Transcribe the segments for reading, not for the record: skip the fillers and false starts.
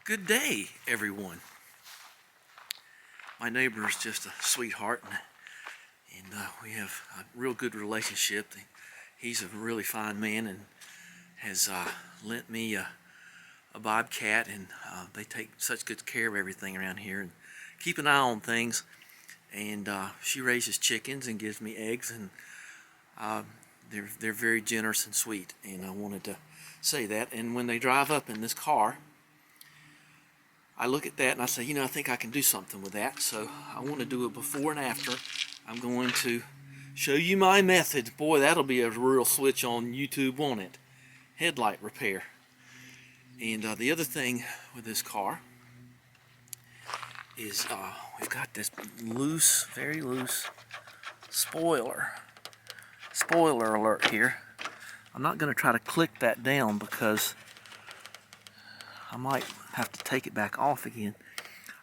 Good day, everyone. My neighbor is just a sweetheart, and we have a real good relationship. He's a really fine man and has lent me a bobcat, and they take such good care of everything around here and keep an eye on things. And she raises chickens and gives me eggs, and they're very generous and sweet. And I wanted to say that. And when they drive up in this car, I look at that and I say, I think I can do something with that. So I want to do a before and after. I'm going to show you my method. Boy, that'll be a real switch on YouTube, won't it? Headlight repair. And the other thing with this car is we've got this loose, very loose spoiler. Spoiler alert here. I'm not going to try to click that down because I might have to take it back off again.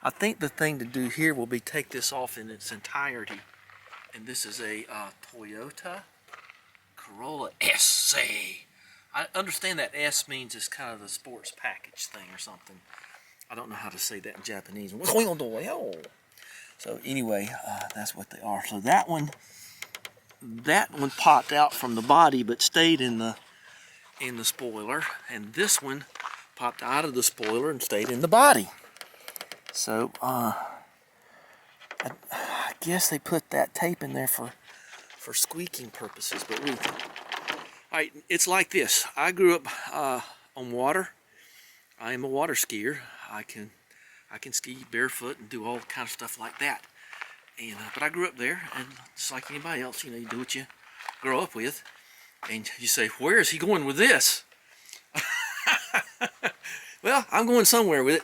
I think the thing to do here will be take this off in its entirety. And this is a Toyota Corolla SC. I understand that S means it's kind of the sports package thing or something. I don't know how to say that in Japanese. So anyway, that's what they are. So that one popped out from the body but stayed in the spoiler, and this one popped out of the spoiler and stayed in the body. So I guess they put that tape in there for squeaking purposes. But alright, it's like this. I grew up on water. I am a water skier. I can ski barefoot and do all kind of stuff like that. And but I grew up there, and just like anybody else, you do what you grow up with. And you say, where is he going with this? Well, I'm going somewhere with it.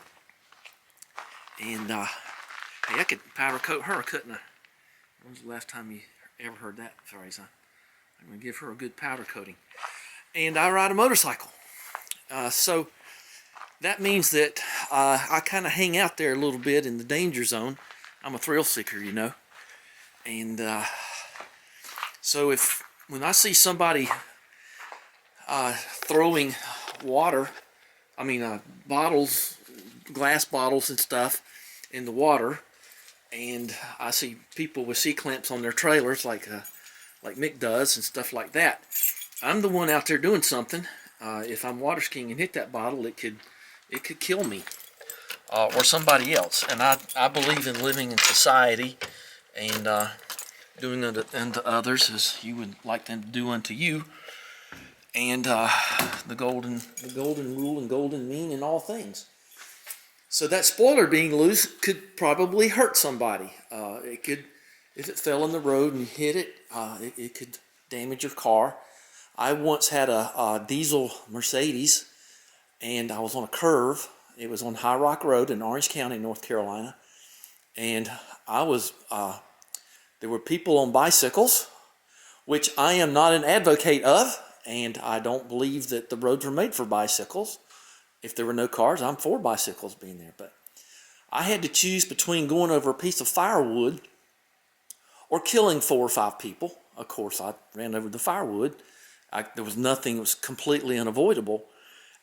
And hey, I could powder coat her, couldn't I? When was the last time you ever heard that phrase? I'm going to give her a good powder coating. And I ride a motorcycle. So that means that I kind of hang out there a little bit in the danger zone. I'm a thrill seeker, And so when I see somebody throwing water, bottles, glass bottles and stuff in the water, and I see people with C-clamps on their trailers like Mick does and stuff like that, I'm the one out there doing something. If I'm water skiing and hit that bottle, it could kill me or somebody else. And I believe in living in society and doing unto others as you would like them to do unto you. And the golden rule and golden mean in all things. So that spoiler being loose could probably hurt somebody. It could, if it fell in the road and you hit it, it could damage your car. I once had a diesel Mercedes, and I was on a curve. It was on High Rock Road in Orange County, North Carolina, and there were people on bicycles, which I am not an advocate of. And I don't believe that the roads were made for bicycles. If there were no cars, I'm for bicycles being there. But I had to choose between going over a piece of firewood or killing 4 or 5 people. Of course, I ran over the firewood. There was nothing. It was completely unavoidable.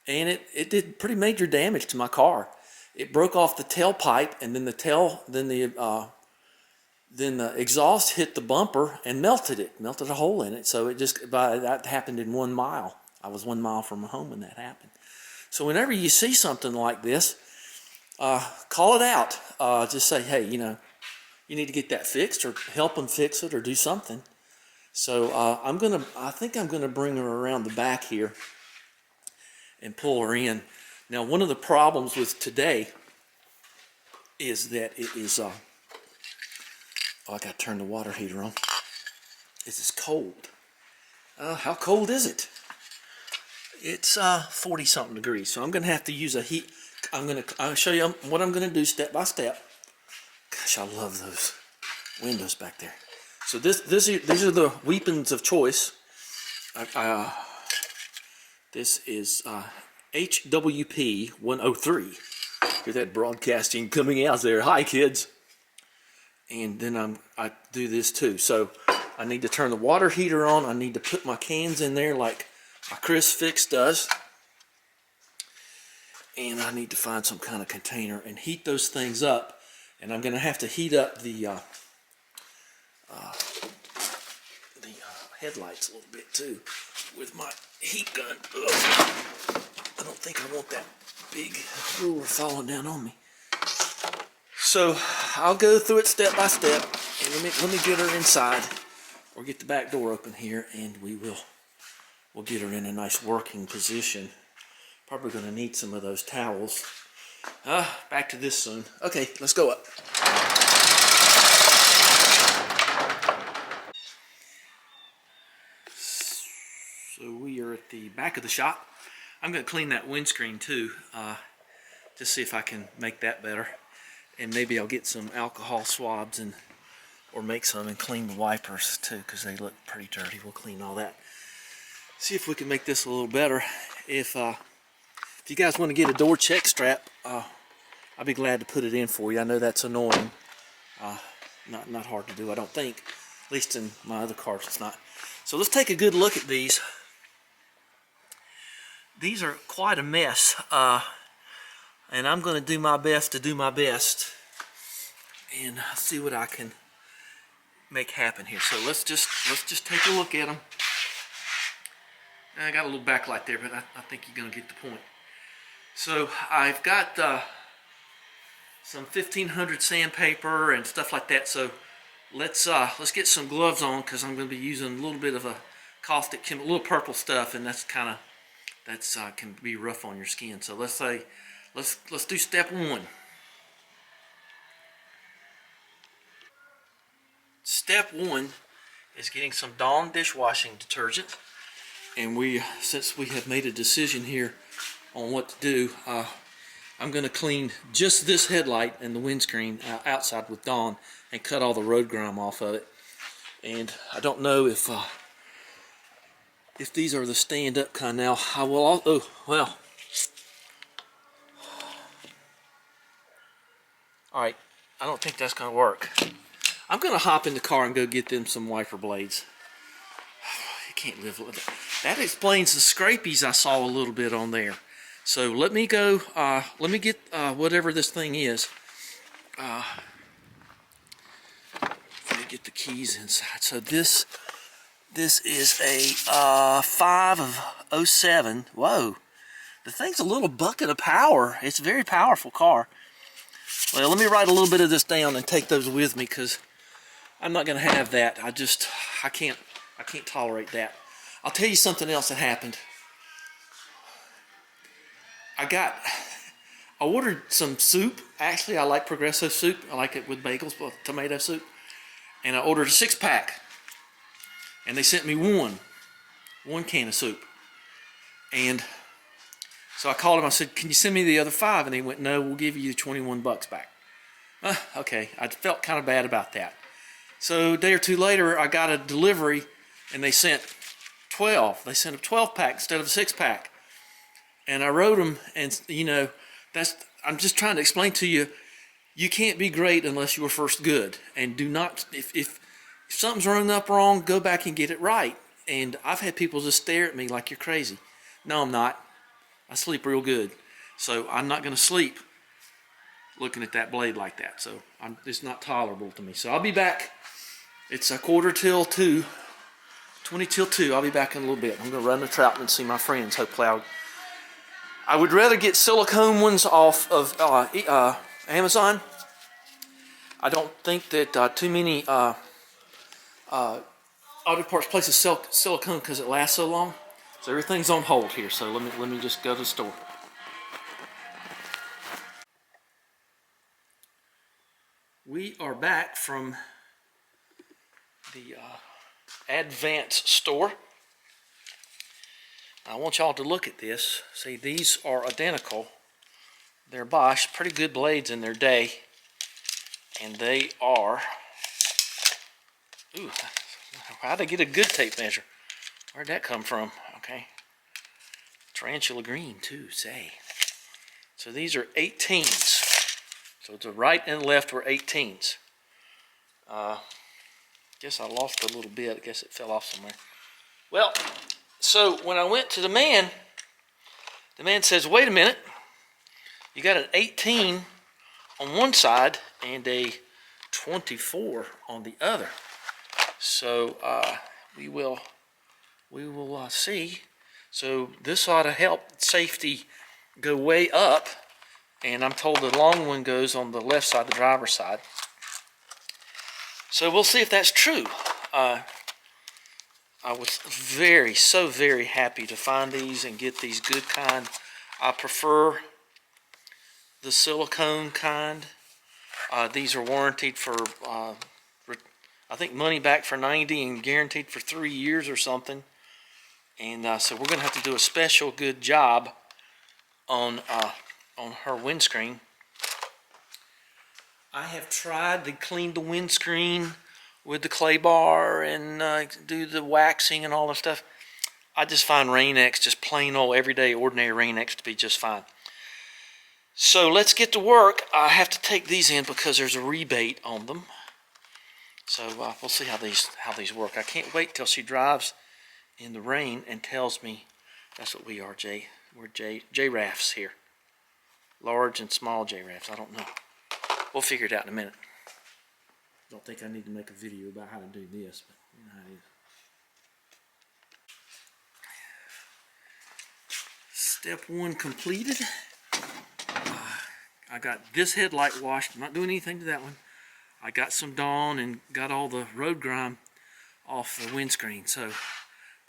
And it did pretty major damage to my car. It broke off the tailpipe, and then the exhaust hit the bumper and melted a hole in it. So that happened in 1 mile. I was 1 mile from home when that happened. So whenever you see something like this, call it out. Just say, hey, you need to get that fixed, or help them fix it, or do something. So I think I'm gonna bring her around the back here and pull her in. Now, one of the problems with today is that it is I gotta turn the water heater on. It's cold. How cold is it? It's 40 something degrees. So I'm gonna have to use a heat. I'll show you what I'm gonna do step by step. Gosh, I love those windows back there. So these are the weapons of choice. This is HWP 103. Hear that broadcasting coming out there. Hi, kids. And then I do this too. So I need to turn the water heater on. I need to put my cans in there like Chris Fix does. And I need to find some kind of container and heat those things up. And I'm going to have to heat up the headlights a little bit too with my heat gun. Ugh. I don't think I want that big ruler falling down on me. So I'll go through it step by step, and let me get her inside, or get the back door open here, and we'll get her in a nice working position. Probably going to need some of those towels. Back to this soon. Okay, let's go up. So we are at the back of the shop. I'm going to clean that windscreen too, just see if I can make that better. And maybe I'll get some alcohol swabs or make some and clean the wipers too, because they look pretty dirty. We'll clean all that. See if we can make this a little better. If you guys want to get a door check strap, I'll be glad to put it in for you. I know that's annoying. Not hard to do, I don't think. At least in my other cars it's not. So let's take a good look at these. These are quite a mess, and I'm going to do my best and see what I can make happen here. So let's just take a look at them. I got a little backlight there, but I think you're going to get the point. So I've got some 1500 sandpaper and stuff like that. So let's get some gloves on, because I'm going to be using a little bit of a caustic chemical, a little purple stuff, and that's can be rough on your skin. So let's do step one. Step one is getting some Dawn dishwashing detergent, and since we have made a decision here on what to do, I'm going to clean just this headlight and the windscreen outside with Dawn and cut all the road grime off of it. And I don't know if these are the stand-up kind now. I will. Oh well. All right. I don't think that's going to work. I'm going to hop in the car and go get them some wiper blades. You can't live with it. That explains the scrapies I saw a little bit on there. So let me go. Let me get whatever this thing is. Let me get the keys inside. So this is a 5 of 07. Whoa, the thing's a little bucket of power. It's a very powerful car. Well, let me write a little bit of this down and take those with me, because I'm not going to have that. I can't tolerate that. I'll tell you something else that happened. I ordered some soup. Actually, I like Progresso soup. I like it with bagels, with tomato soup. And I ordered a 6-pack. And they sent me one can of soup. And so I called them. I said, "Can you send me the other 5?" And they went, "No, we'll give you $21 back." Okay, I felt kind of bad about that. So a day or two later, I got a delivery, and they sent 12. They sent a 12-pack instead of a 6-pack. And I wrote them, and I'm just trying to explain to you, you can't be great unless you were first good. And do not, if something's rung up wrong, go back and get it right. And I've had people just stare at me like you're crazy. No, I'm not. I sleep real good. So I'm not going to sleep looking at that blade like that. So it's not tolerable to me. So I'll be back. It's 1:45, 20 till 2. I'll be back in a little bit. I'm going to run to Troutman and see my friends. Hopefully I would rather get silicone ones off of Amazon. I don't think that too many auto parts places sell silicone because it lasts so long. So everything's on hold here. So let me just go to the store. We are back from the Advance store. I want y'all to look at this. See, these are identical. They're Bosch, pretty good blades in their day. And they are, ooh, how'd they get a good tape measure? Where'd that come from? Okay. Tarantula green too, say. So these are 18s. So the right and left were 18s. Guess I lost a little bit. I guess it fell off somewhere. Well, so when I went to the man says, "Wait a minute. You got an 18 on one side and a 24 on the other. So we will see. So this ought to help safety go way up, and I'm told the long one goes on the left side, the driver's side. So we'll see if that's true. I was so very happy to find these and get these good kind. I prefer the silicone kind. These are warranted for, I think, money back for 90 and guaranteed for 3 years or something. And so we're going to have to do a special good job on her windscreen. I have tried to clean the windscreen with the clay bar and do the waxing and all that stuff. I just find Rain-X, just plain old everyday ordinary Rain-X, to be just fine. So let's get to work. I have to take these in because there's a rebate on them. So we'll see how these work. I can't wait till she drives in the rain and tells me. That's what we are, Jay. We're J-Raffs here. Large and small J-Raffs. I don't know. We'll figure it out in a minute. Don't think I need to make a video about how to do this, but you know how it is. Step 1 completed. I got this headlight washed. I'm not doing anything to that one. I got some Dawn and got all the road grime off the windscreen. So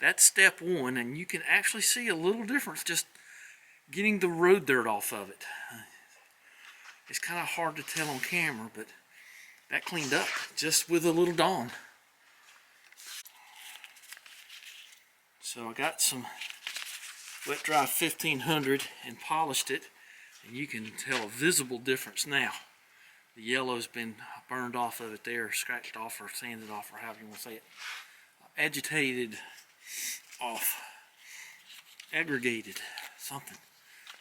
that's step 1, and you can actually see a little difference just getting the road dirt off of it. It's kind of hard to tell on camera, but that cleaned up just with a little Dawn. So I got some wet dry 1500 and polished it, and you can tell a visible difference now. The yellow's been burned off of it there, scratched off or sanded off, or however you want to say it. Agitated off, aggregated, something.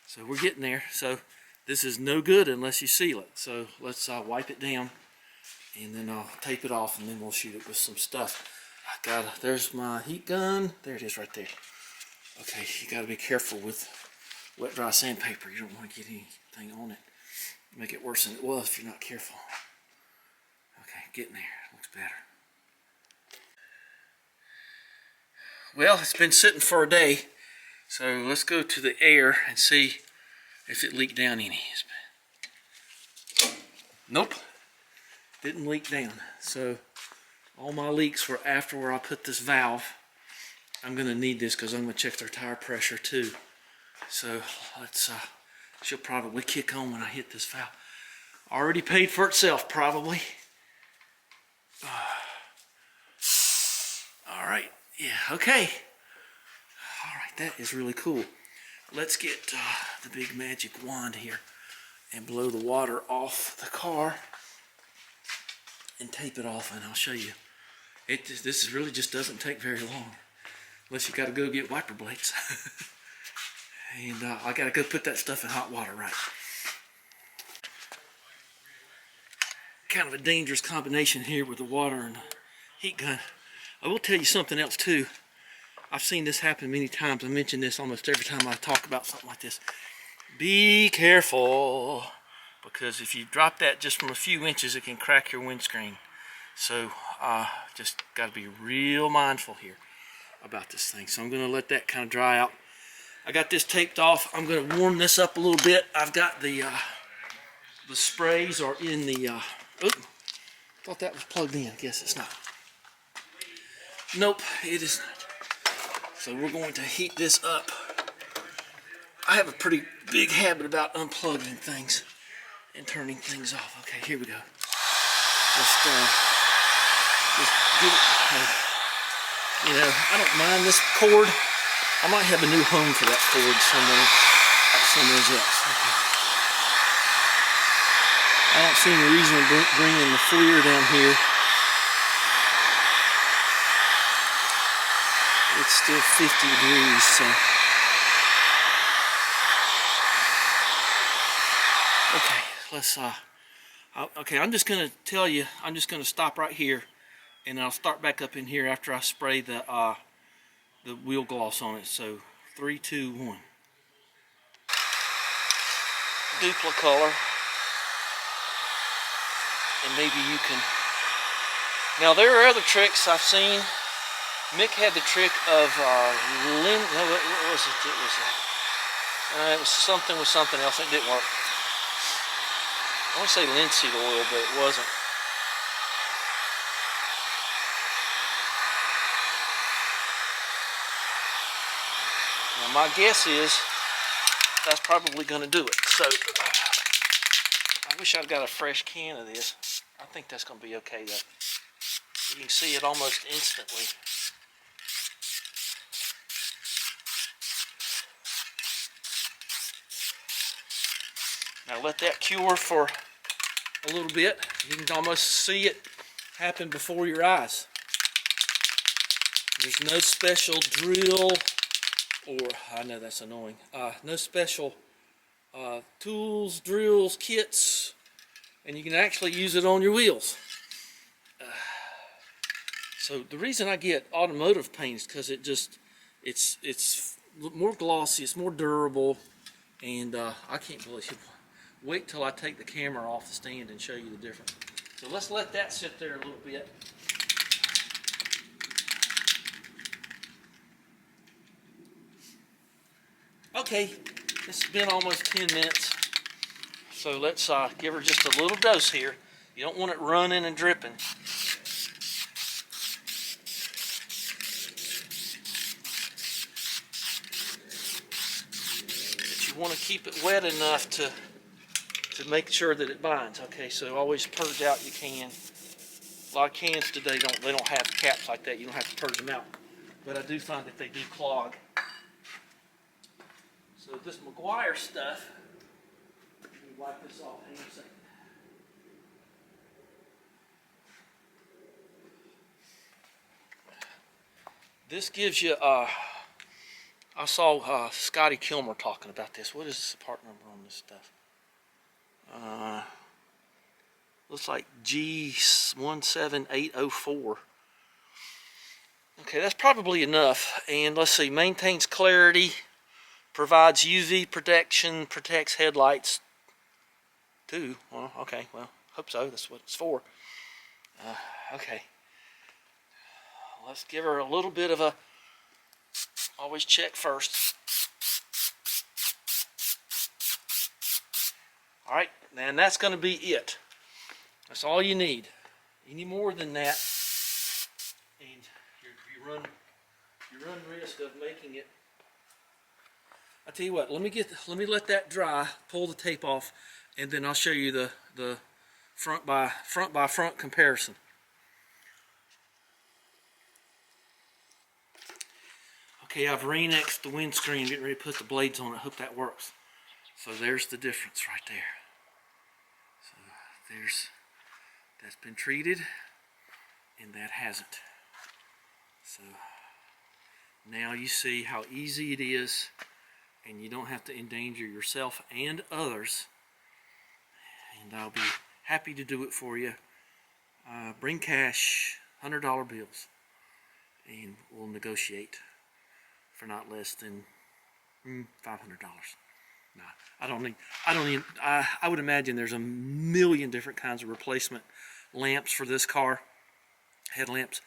So we're getting there. So this is no good unless you seal it. So let's wipe it down, and then I'll tape it off, and then we'll shoot it with some stuff. There's my heat gun. There it is right there. Okay, you got to be careful with wet dry sandpaper. You don't want to get anything on it. Make it worse than it was if you're not careful. Okay, getting there. Looks better. Well, it's been sitting for a day, so let's go to the air and see if it leaked down any. Nope, didn't leak down. So all my leaks were after where I put this valve. I'm going to need this because I'm going to check their tire pressure too. So let's, she'll probably kick on when I hit this valve. Already paid for itself, probably. All right, yeah, okay. All right, that is really cool. Let's get the big magic wand here and blow the water off the car and tape it off, and I'll show you. This really just doesn't take very long, unless you got to go get wiper blades. And I got to go put that stuff in hot water, right? Kind of a dangerous combination here with the water and the heat gun. I will tell you something else too. I've seen this happen many times. I mention this almost every time I talk about something like this. Be careful, because if you drop that just from a few inches, it can crack your windscreen. So just got to be real mindful here about this thing. So I'm going to let that kind of dry out. I got this taped off. I'm going to warm this up a little bit. I've got the sprays are in the, thought that was plugged in. Guess it's not. Nope, it is not. So we're going to heat this up. I have a pretty big habit about unplugging things and turning things off. Okay, here we go. Just get it. You know, I don't mind this cord. I might have a new home for that cord somewhere else. Okay. I don't see any reason to bring in the FLIR down here. It's still 50 degrees, so. Okay, let's, okay, I'm just going to tell you, I'm just going to stop right here, and I'll start back up in here after I spray the wheel gloss on it. So 3, 2, 1. Dupli-Colour, and maybe you can. Now there are other tricks I've seen. Mick had the trick of no, what was it? It was something with something else. It didn't work. I want to say linseed oil, but it wasn't. Now my guess is that's probably going to do it. So I wish I'd got a fresh can of this. I think that's going to be okay though. You can see it almost instantly. Now let that cure for a little bit. You can almost see it happen before your eyes. There's no special drill, or I know that's annoying. No special tools, drills, kits, and you can actually use it on your wheels. So the reason I get automotive paint is because it's more glossy, it's more durable, and I can't believe it. Wait till I take the camera off the stand and show you the difference. So let's let that sit there a little bit. Okay, this has been almost 10 minutes. So let's give her just a little dose here. You don't want it running and dripping. But you want to keep it wet enough to make sure that it binds. Okay, so always purge out your can. A lot of cans today don't have caps like that. You don't have to purge them out. But I do find that they do clog. So this McGuire stuff, let me wipe this off. Hang on a second. This gives you, I saw Scotty Kilmer talking about this. What is the part number on this stuff? Looks like G17804. Okay, that's probably enough. And let's see, maintains clarity, provides UV protection, protects headlights too. Well, okay, well, hope so. That's what it's for. Okay, let's give her a little bit of a. Always check first. All right, and that's going to be it. That's all you need. Any more than that, and you run risk of making it. I tell you what. Let me let that dry. Pull the tape off, and then I'll show you the front by front comparison. Okay, I've re-nexed the windscreen, getting ready to put the blades on it. Hope that works. So there's the difference right there. So that's been treated, and that hasn't. So now you see how easy it is, and you don't have to endanger yourself and others. And I'll be happy to do it for you. Bring cash, $100 bills, and we'll negotiate for not less than $500. No, I would imagine there's a million different kinds of replacement lamps for this car, headlamps,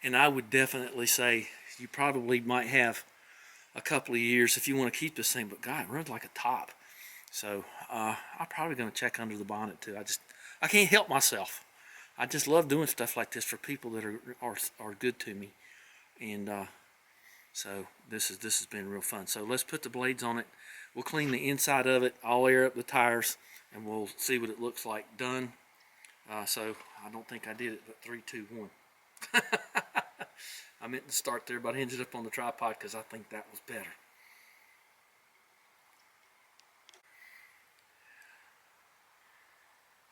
and I would definitely say you probably might have a couple of years if you want to keep this thing, but God, it runs like a top. So I'm probably going to check under the bonnet too. I can't help myself. I just love doing stuff like this for people that are good to me, and so this has been real fun. So let's put the blades on it. We'll clean the inside of it. I'll air up the tires, and we'll see what it looks like done. So I don't think I did it, but 3, 2, 1. I meant to start there, but I ended up on the tripod because I think that was better.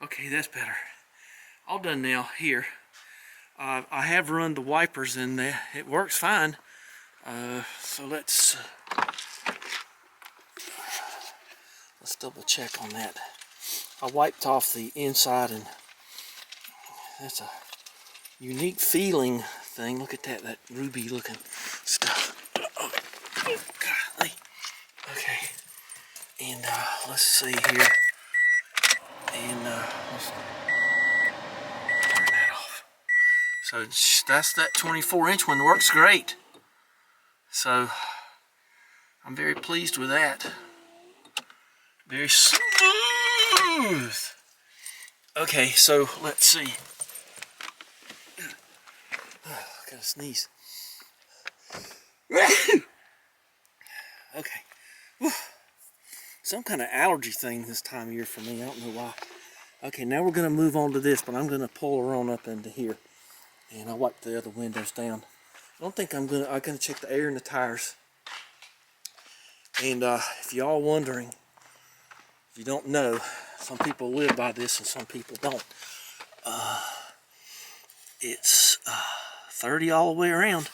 Okay, that's better. All done now here. I have run the wipers and it works fine. So let's double check on that. I wiped off the inside, and that's a unique feeling thing. Look at that ruby looking stuff. Oh, golly. Okay, and let's see here. And let's turn that off. So that's that 24-inch one, works great. So I'm very pleased with that. Very smooth. Okay, so let's see. Oh, I gotta sneeze. Okay. Whew. Some kind of allergy thing this time of year for me. I don't know why. Okay, now we're going to move on to this, but I'm going to pull her on up into here. And I'll wipe the other windows down. I don't think I'm going to check the air in the tires. And if y'all wondering, if you don't know, some people live by this and some people don't. It's 30 all the way around.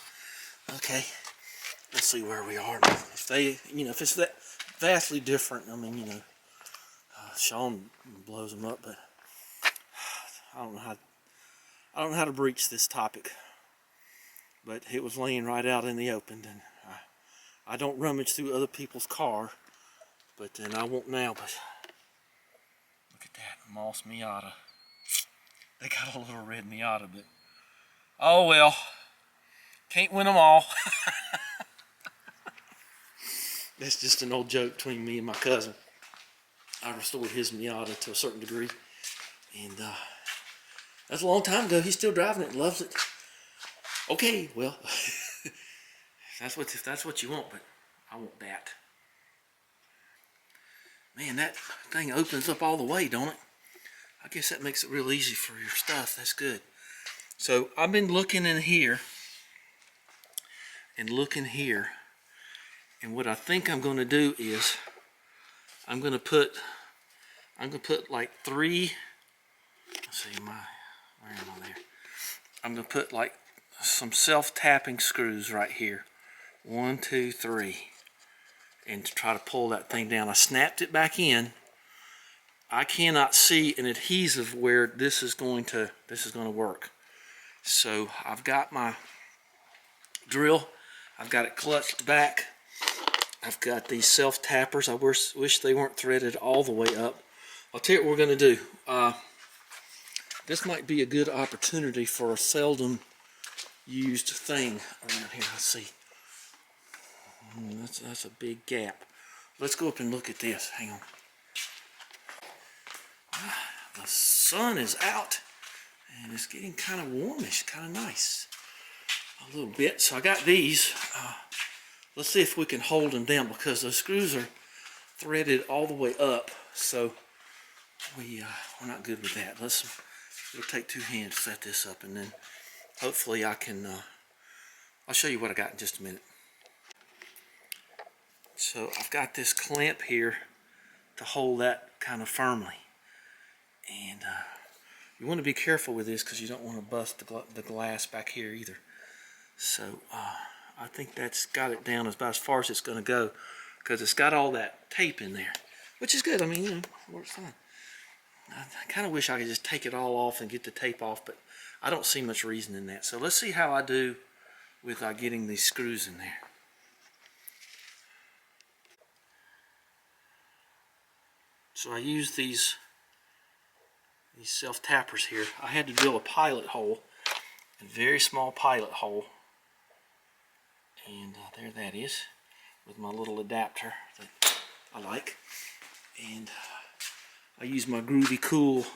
Okay, let's see where we are now. If they, if it's that vastly different, I mean, Sean blows them up, but I don't know how to breach this topic. But it was laying right out in the open, and I don't rummage through other people's car, but then I won't now. But look at that Moss Miata. They got a little red Miata, but oh well, can't win them all. That's just an old joke between me and my cousin. I restored his Miata to a certain degree, and that's a long time ago. He's still driving it and loves it. Okay, well, if that's what you want, but I want that. Man, that thing opens up all the way, don't it? I guess that makes it real easy for your stuff. That's good. So I've been looking in here and looking here, and what I think I'm going to do is I'm going to put like 3. Let's see, where am I there? I'm going to put like some self-tapping screws right here. 1, 2, 3, and to try to pull that thing down. I snapped it back in. I cannot see an adhesive where this is going to work. So I've got my drill. I've got it clutched back. I've got these self-tappers. I wish they weren't threaded all the way up. I'll tell you what we're going to do. This might be a good opportunity for a seldom used thing around here. Let's see. That's a big gap. Let's go up and look at this. Hang on. The sun is out and it's getting kind of warmish, kind of nice a little bit. So I got these. Let's see if we can hold them down because those screws are threaded all the way up. So we're not good with that. It'll take 2 hands to set this up, and then hopefully I can. I'll show you what I got in just a minute. So I've got this clamp here to hold that kind of firmly, and you want to be careful with this because you don't want to bust the glass back here either. So I think that's got it down about as far as it's going to go because it's got all that tape in there, which is good. I mean, it works fine. I kind of wish I could just take it all off and get the tape off, but I don't see much reason in that. So let's see how I do with getting these screws in there. So I use these self-tappers here. I had to drill a pilot hole, a very small pilot hole, and there that is with my little adapter that I like. And I use my Groovy Cool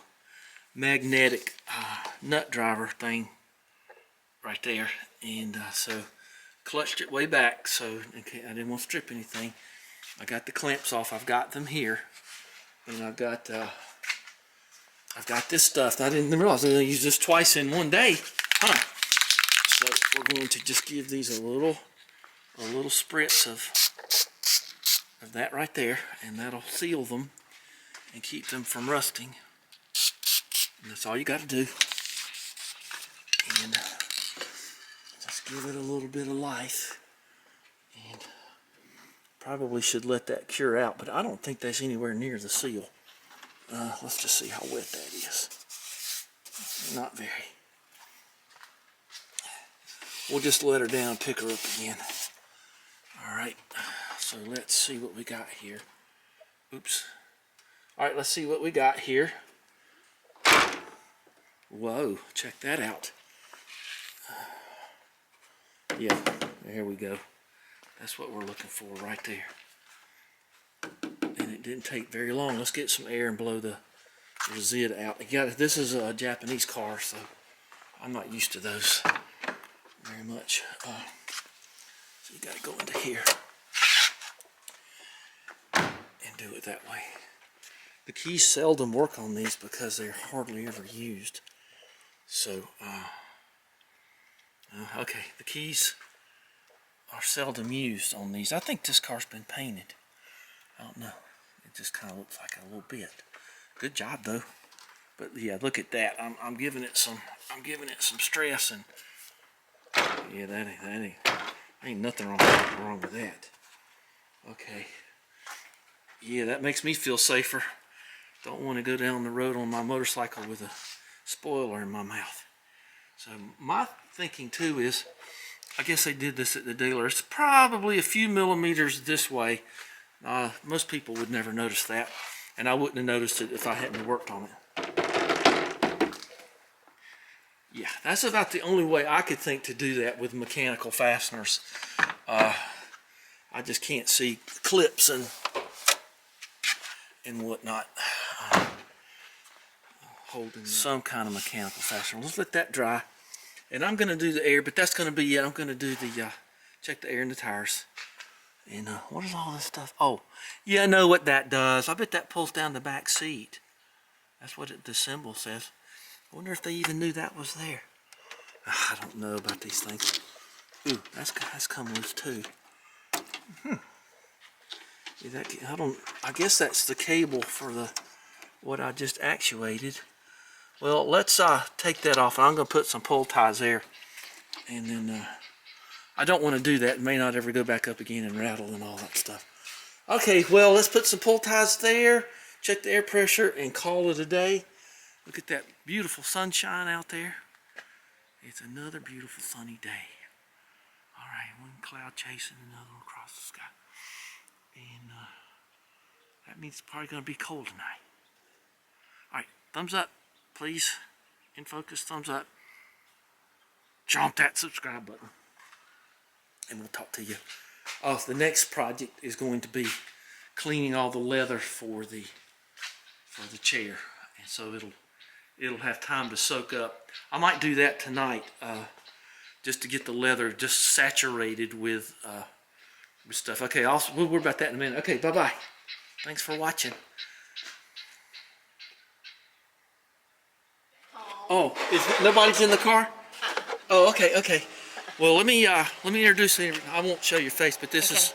magnetic nut driver thing right there, and so clutched it way back so I didn't want to strip anything. I got the clamps off. I've got them here, and I've got this stuff. I didn't realize I was going to use this twice in one day, huh? So we're going to just give these a little spritz of that right there, and that'll seal them and keep them from rusting. And that's all you got to do. And just give it a little bit of life. And probably should let that cure out, but I don't think that's anywhere near the seal. Let's just see how wet that is. Not very. We'll just let her down, pick her up again. Alright, so let's see what we got here. Oops. Alright, let's see what we got here. Whoa, check that out. Yeah, there we go. That's what we're looking for right there. And it didn't take very long. Let's get some air and blow the zid out. This is a Japanese car, so I'm not used to those very much. So you got to go into here and do it that way. The keys seldom work on these because they're hardly ever used. So, okay, the keys are seldom used on these. I think this car's been painted. I don't know. It just kind of looks like a little bit. Good job though. But yeah, look at that. I'm giving it some stress, and yeah, that ain't nothing wrong with that. Okay. Yeah, that makes me feel safer. Don't want to go down the road on my motorcycle with a spoiler in my mouth. So my thinking too is, I guess they did this at the dealer. It's probably a few millimeters this way. Most people would never notice that, and I wouldn't have noticed it if I hadn't worked on it. Yeah, that's about the only way I could think to do that with mechanical fasteners. I just can't see clips and whatnot. Holding some kind of mechanical fastener. Let's let that dry. And I'm going to do the air, but that's going to be it. I'm going to do the, check the air in the tires. And what is all this stuff? Oh, yeah, I know what that does. I bet that pulls down the back seat. That's what the symbol says. I wonder if they even knew that was there. I don't know about these things. Ooh, that's come loose too. Yeah, I guess that's the cable for what I just actuated. Well, let's take that off. I'm going to put some pull ties there, and then I don't want to do that. It may not ever go back up again and rattle and all that stuff. Okay, well, let's put some pull ties there, check the air pressure, and call it a day. Look at that beautiful sunshine out there. It's another beautiful sunny day. All right, one cloud chasing another one across the sky. And that means it's probably going to be cold tonight. All right, thumbs up, please. In focus, thumbs up. Jump that subscribe button. And we'll talk to you. The next project is going to be cleaning all the leather for the chair. And so it'll have time to soak up. I might do that tonight, just to get the leather just saturated with stuff. Okay, we'll worry about that in a minute. Okay, bye-bye. Thanks for watching. Oh, nobody's in the car? Oh, okay. Well, let me introduce you. I won't show your face, but this is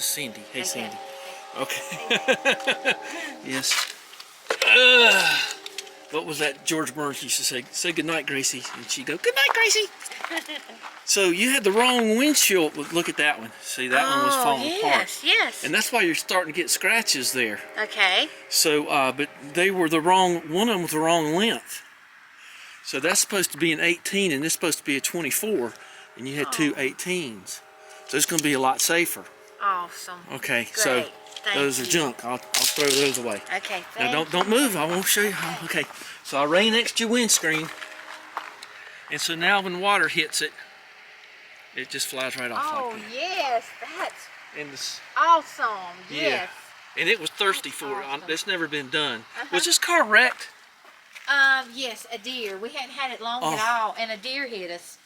Cindy. Hey, Cindy. Okay. Yes. What was that George Burns used to say? Say good night, Gracie, and she'd go, good night, Gracie. So you had the wrong windshield. Look at that one. See, that one was falling apart. Yes. And that's why you're starting to get scratches there. Okay. So, but they were one of them was the wrong length. So that's supposed to be an 18, and this is supposed to be a 24, and you had two 18s. So it's going to be a lot safer. Awesome. Okay, great. So those are junk. I'll throw those away. Okay, now don't move. I won't show you how. Okay, so I ran next to your windscreen, and so now when water hits it, it just flies right off like that. Oh yes, that's And this, awesome. yeah. Yes. And it was thirsty for it. Awesome. It's never been done. Was this car wrecked? Yes, a deer. We hadn't had it long at all, and a deer hit us.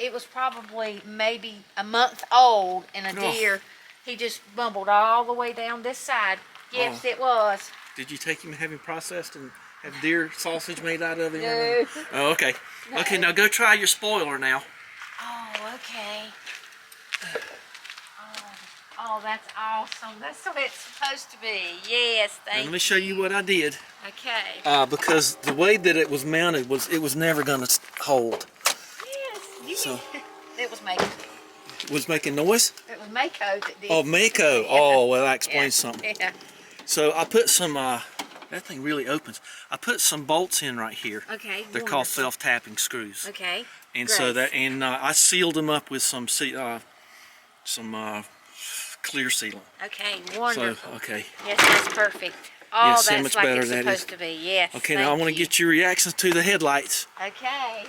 It was probably maybe a month old, and a deer, he just bumbled all the way down this side. Yes, it was. Did you take him and have him processed and have deer sausage made out of him? No. Oh, okay. No. Okay, now go try your spoiler now. Oh, okay. Oh, that's awesome. That's the way it's supposed to be. Yes, thank you. Let me show you what I did. Okay. Because the way that it was mounted it was never going to hold. Yes. So it was Mako. It was making noise? It was Mako that did. Oh, Mako. Yeah. Oh, well, that explains something. Yeah. So I put some, that thing really opens. I put some bolts in right here. Okay. They're called self-tapping screws. Okay. And so I sealed them up with some clear sealant. Okay, wonderful. So, okay. Yes, that's perfect. Oh, Yes, see how that's much like better it's that supposed is. to be. Yes. Okay, now I want to get your reactions to the headlights. Okay.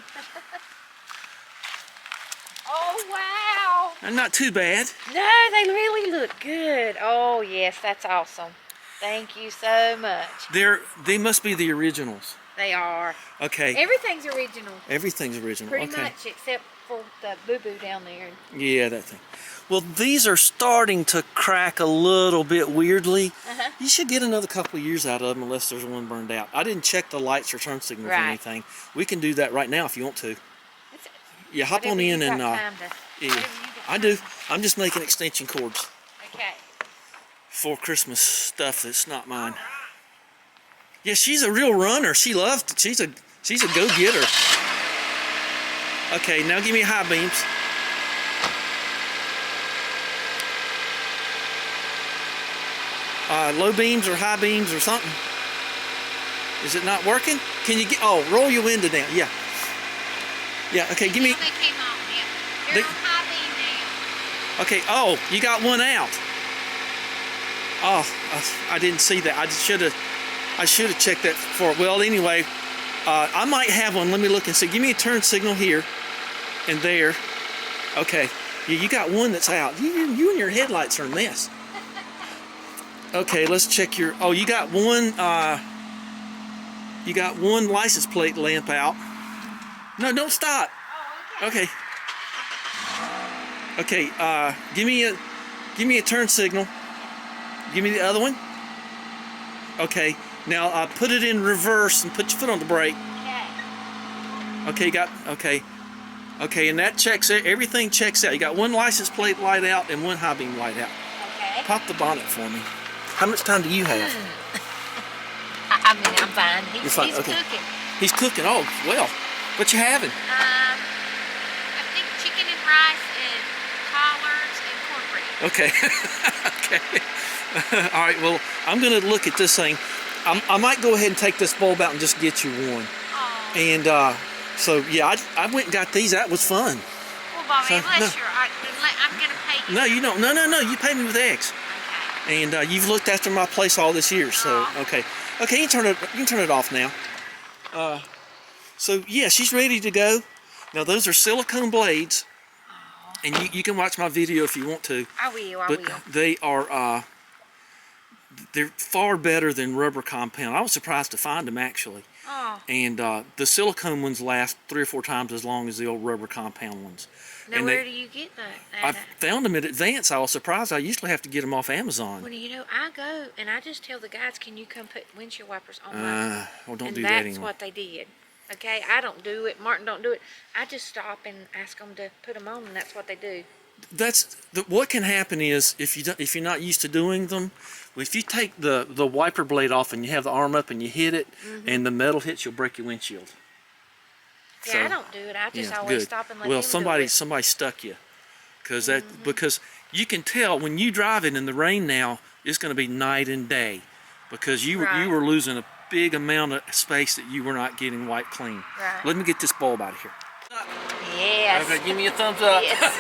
Oh, wow. And not too bad. No, they really look good. Oh, yes, that's awesome. Thank you so much. They must be the originals. They are. Okay. Everything's original. Everything's original. Pretty okay. much, except for the boo-boo down there. Yeah, that thing. Well, these are starting to crack a little bit weirdly. You should get another couple of years out of them unless there's one burned out. I didn't check the lights or turn signals or anything. We can do that right now if you want to. Yeah, hop on in and yeah, I do. I'm just making extension cords. Okay. For Christmas stuff that's not mine. Yeah, she's a real runner. She loves it. She's a go-getter. Okay, now give me high beams. Low beams or high beams or something. Is it not working? Can you get? Oh, roll your window down. Yeah. Yeah. Okay, give me. They came on. Yeah. They're on high beam now. Okay. Oh, you got one out. Oh, I didn't see that. I should have checked that before. Well, anyway, I might have one. Let me look and see. Give me a turn signal here and there. Okay. Yeah, you got one that's out. You and your headlights are a mess. Okay, let's check your. Oh, you got one. You got one license plate lamp out. No, don't stop. Oh, okay. Okay. Okay. Give me a turn signal. Give me the other one. Okay. Now put it in reverse and put your foot on the brake. Okay. Okay. Okay, and that checks it. Everything checks out. You got one license plate light out and one high beam light out. Okay. Pop the bonnet for me. How much time do you have? I mean, I'm fine. He's fine, okay. cooking. He's cooking. Oh, well. What you having? I think chicken and rice and collards and cornbread. Okay. Okay. All right. Well, I'm going to look at this thing. I might go ahead and take this bulb out and just get you one. Oh. And so yeah, I went and got these. That was fun. Well, Bobby, So, unless I'm going to pay you. No, you don't. No. You pay me with eggs. Okay. And you've looked after my place all this year. So okay. Okay. You can turn it off now. So yeah, she's ready to go. Now those are silicone blades. And you can watch my video if you want to. I will. But they are they're far better than rubber compound. I was surprised to find them actually. Oh. And the silicone ones last 3 or 4 times as long as the old rubber compound ones. Now, where do you get that? I found them at Advance. I was surprised. I usually have to get them off Amazon. Well, you know, I go and I just tell the guys, "Can you come put windshield wipers on mine?" Well, don't and do that anymore. that's what they did. Okay, I don't do it. Martin don't do it. I just stop and ask them to put them on, and that's what they do. What can happen is if you're not used to doing them, if you take the wiper blade off and you have the arm up and you hit it, and the metal hits, you'll break your windshield. Yeah, So, I don't do it. I just always good. stop and let Well, them do it. somebody stuck you, because you can tell when you drive it in the rain now, it's going to be night and day, because you were losing a big amount of space that you were not getting wiped clean. Right. Let me get this bulb out of here. Yes. Okay, give me a thumbs up. Yes.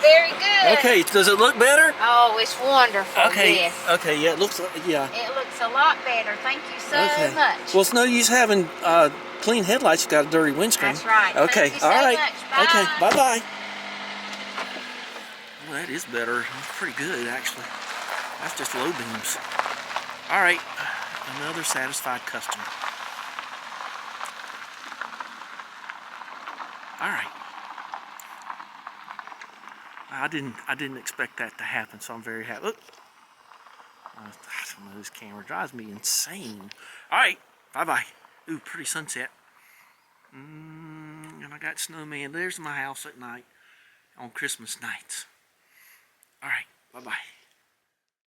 Very good. Okay, does it look better? Oh, it's wonderful. Okay. Yes. Okay, yeah, it looks yeah. It looks a lot better. Thank you so much. Well, it's no use having clean headlights. You got a dirty windscreen. That's right. Okay. Thank you so all right. much. Bye. Okay. Bye bye. Well, that is better. That's pretty good, actually. That's just low beams. All right. Another satisfied customer. All right. I didn't expect that to happen, so I'm very happy. Look. I don't know, this camera drives me insane. All right, bye-bye. Ooh, pretty sunset. And I got snowman. There's my house at night on Christmas nights. All right, bye-bye.